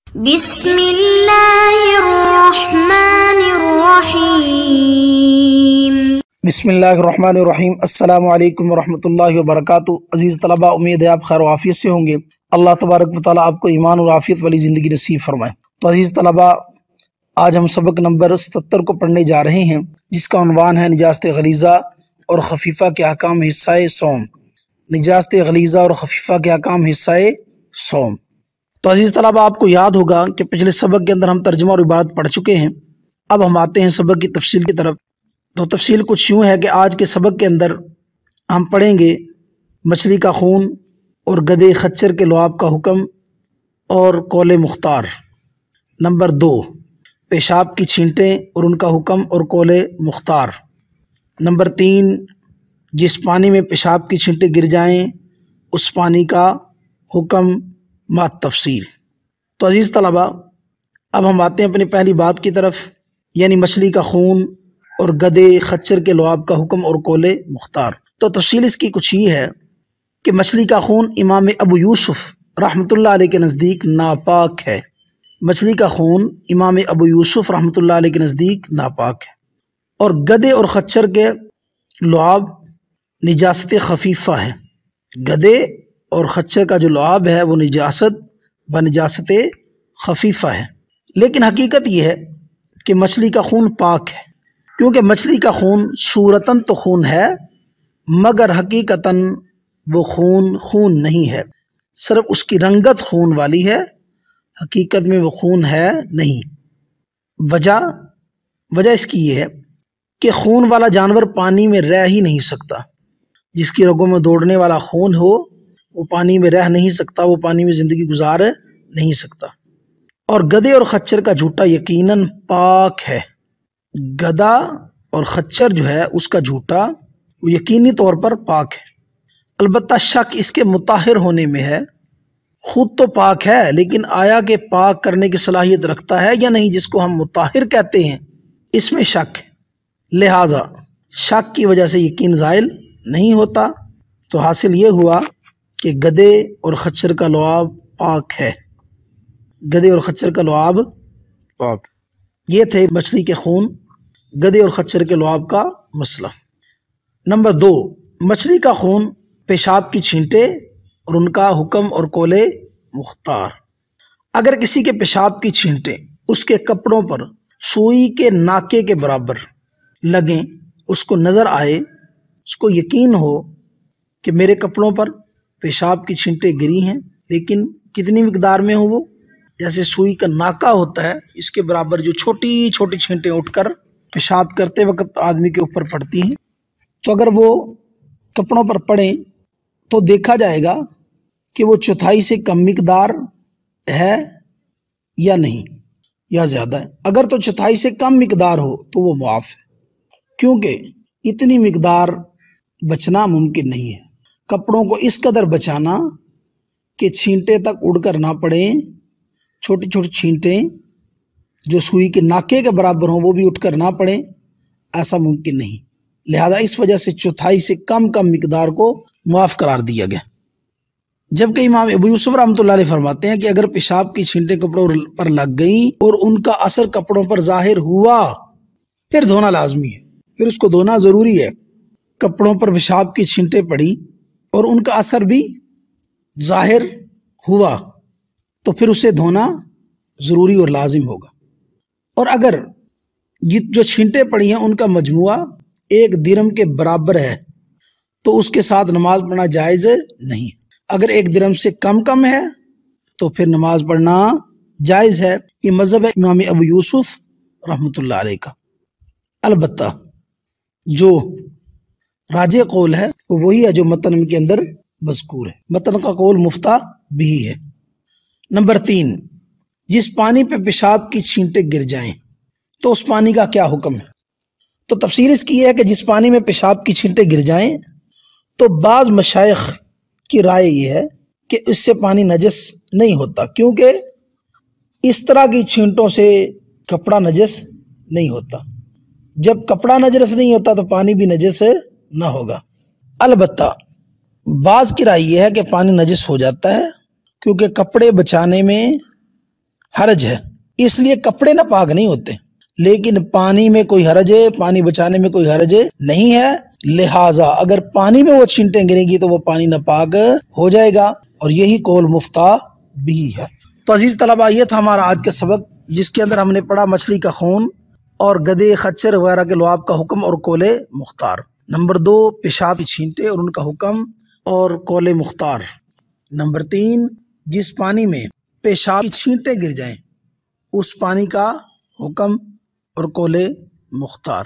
بسم اللہ الرحمن الرحیم۔ بسم اللہ الرحمن الرحیم۔ السلام علیکم ورحمۃ اللہ وبرکاتہ۔ عزیز طلبہ، امید ہے آپ خیر و عافیت سے ہوں گے۔ اللہ تبارک و تعالیٰ آپ کو ایمان اور عافیت والی زندگی نصیب فرمائے۔ تو عزیز طلبہ، آج ہم سبق نمبر 77 کو پڑھنے جا رہے ہیں، جس کا عنوان ہے نجاست غلیظہ اور خفیفہ کے احکام حصہ صوم۔ نجاست غلیظہ اور خفیفہ کے احکام حصہ صوم۔ تو عزیز طلبہ، آپ کو یاد ہوگا کہ پچھلے سبق کے اندر ہم ترجمہ اور عبارت پڑھ چکے ہیں۔ اب ہم آتے ہیں سبق کی تفصیل کی طرف۔ تو تفصیل کچھ یوں ہے کہ آج کے سبق کے اندر ہم پڑھیں گے مچھلی کا خون اور گدھے خچر کے لعاب کا حکم اور قول مختار۔ نمبر 2، پیشاب کی چھینٹیں اور ان کا حکم اور قول مختار۔ نمبر 3، جس پانی میں پیشاب کی چھینٹیں گر جائیں اس پانی کا حکم مع تفصیل۔ تو عزیز طلبہ، اب ہم آتے ہیں اپنی پہلی بات کی طرف، یعنی مچھلی کا خون اور گدھے خچر کے لعاب کا حکم اور قول مختار۔ تو تفصیل اس کی کچھ یہ ہے کہ مچھلی کا خون امام ابو یوسف رحمۃ اللہ علیہ کے نزدیک ناپاک ہے۔ مچھلی کا خون امام ابو یوسف رحمۃ اللہ علیہ کے نزدیک ناپاک ہے، اور گدھے اور خچر کے لعاب نجاست خفیفہ ہے۔ گدھے اور خچر کا جو لعاب ہے وہ نجاست خفیفہ ہے، لیکن حقیقت یہ ہے کہ مچھلی کا خون پاک ہے، کیونکہ مچھلی کا خون صورتاً تو خون ہے مگر حقیقتاً وہ خون نہیں ہے، صرف اس کی رنگت خون والی ہے، حقیقت میں وہ خون ہے نہیں۔ وجہ اس کی یہ ہے کہ خون والا جانور پانی میں رہ ہی نہیں سکتا۔ جس کی رگوں میں دوڑنے والا خون ہو وہ پانی میں رہ نہیں سکتا، وہ پانی میں زندگی گزار نہیں سکتا۔ اور گدھے اور خچر کا جھوٹا یقیناً پاک ہے۔ گدھا اور خچر جو ہے اس کا جھوٹا وہ یقینی طور پر پاک ہے، البتہ شک اس کے مطہر ہونے میں ہے۔ خود تو پاک ہے، لیکن آیا کہ پاک کرنے کی صلاحیت رکھتا ہے یا نہیں، جس کو ہم مطہر کہتے ہیں، اس میں شک ہے۔ لہٰذا شک کی وجہ سے یقین زائل نہیں ہوتا۔ تو حاصل یہ ہوا کہ گدھے اور خچر کا لعاب پاک ہے۔ گدھے اور خچر کا لعاب پاک۔ یہ تھے مچھلی کے خون، گدھے اور خچر کے لعاب کا مسئلہ۔ نمبر 2، مچھلی کا خون، پیشاب کی چھینٹیں اور ان کا حکم اور قول مختار۔ اگر کسی کے پیشاب کی چھینٹیں اس کے کپڑوں پر سوئی کے ناکے کے برابر لگیں، اس کو نظر آئے، اس کو یقین ہو کہ میرے کپڑوں پر پیشاب کی چھینٹیں گری ہیں، لیکن کتنی مقدار میں ہو، وہ جیسے سوئی کا ناکا ہوتا ہے اس کے برابر جو چھوٹی چھوٹی چھینٹیں اٹھ کر پیشاب کرتے وقت آدمی کے اوپر پڑتی ہیں، تو اگر وہ کپڑوں پر پڑیں تو دیکھا جائے گا کہ وہ چوتھائی سے کم مقدار ہے یا نہیں، یا زیادہ ہے۔ اگر تو چوتھائی سے کم مقدار ہو تو وہ معاف ہے، کیونکہ اتنی مقدار بچنا ممکن نہیں ہے۔ کپڑوں کو اس قدر بچانا کہ چھینٹیں تک اڑ کر نہ پڑیں، چھوٹی چھوٹی چھینٹیں جو سوئی کے ناکے کے برابر ہوں وہ بھی اٹھ کر نہ پڑیں، ایسا ممکن نہیں۔ لہذا اس وجہ سے چوتھائی سے کم مقدار کو معاف قرار دیا گیا۔ جبکہ امام ابو یوسف رحمۃ اللہ علیہ فرماتے ہیں کہ اگر پیشاب کی چھینٹیں کپڑوں پر لگ گئیں اور ان کا اثر کپڑوں پر ظاہر ہوا پھر دھونا لازمی ہے، پھر اس کو دھونا ضروری ہے۔ کپڑوں پر پیشاب کی چھینٹیں پڑی اور ان کا اثر بھی ظاہر ہوا تو پھر اسے دھونا ضروری اور لازم ہوگا۔ اور اگر جو چھینٹیں پڑی ہیں ان کا مجموعہ 1 درہم کے برابر ہے تو اس کے ساتھ نماز پڑھنا جائز نہیں۔ اگر 1 درہم سے کم ہے تو پھر نماز پڑھنا جائز ہے۔ یہ مذہب ہے امام ابو یوسف رحمۃ اللہ علیہ کا۔ البتہ جو راجح قول ہے وہ وہی ہے جو متن کے اندر مذکور ہے، متن کا قول مفتہ بھی ہے۔ نمبر 3، جس پانی پہ پیشاب کی چھینٹیں گر جائیں تو اس پانی کا کیا حکم ہے؟ تو تفصیل اس کی یہ ہے کہ جس پانی میں پیشاب کی چھینٹیں گر جائیں تو بعض مشائخ کی رائے یہ ہے کہ اس سے پانی نجس نہیں ہوتا، کیونکہ اس طرح کی چھینٹوں سے کپڑا نجس نہیں ہوتا۔ جب کپڑا نجس نہیں ہوتا تو پانی بھی نجس نہ ہوگا۔ البتہ بعض کی رائے یہ ہے کہ پانی نجس ہو جاتا ہے، کیونکہ کپڑے بچانے میں حرج ہے، اس لیے کپڑے ناپاک نہیں ہوتے، لیکن پانی میں کوئی حرج ہے، پانی بچانے میں کوئی حرج نہیں ہے، لہٰذا اگر پانی میں وہ چھینٹیں گریں گی تو وہ پانی ناپاک ہو جائے گا، اور یہی قول مفتیٰ بھی ہے۔ تو عزیز طلبہ، یہ تھا ہمارا آج کا سبق، جس کے اندر ہم نے پڑھا مچھلی کا خون اور گدے، خچر وغیرہ کے لعاب کا حکم اور قول مختار۔ نمبر 2، پیشاب کی چھینٹیں اور ان کا حکم اور قول مختار۔ نمبر 3، جس پانی میں پیشاب کی چھینٹیں گر جائیں اس پانی کا حکم اور قول مختار۔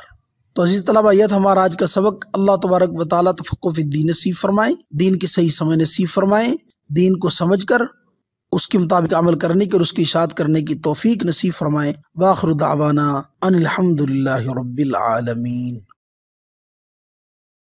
تو عزیز طلبہ، یہ تھا ہمارا آج کا سبق۔ اللہ تبارک و تعالیٰ تفقہ فی الدین نصیب فرمائیں، دین کی صحیح سمجھ نصیب فرمائیں، دین کو سمجھ کر اس کے مطابق عمل کرنے کی اور اس کی اشاعت کرنے کی توفیق نصیب فرمائیں۔ وآخر دعوانا ان الحمد للہ رب العالمین۔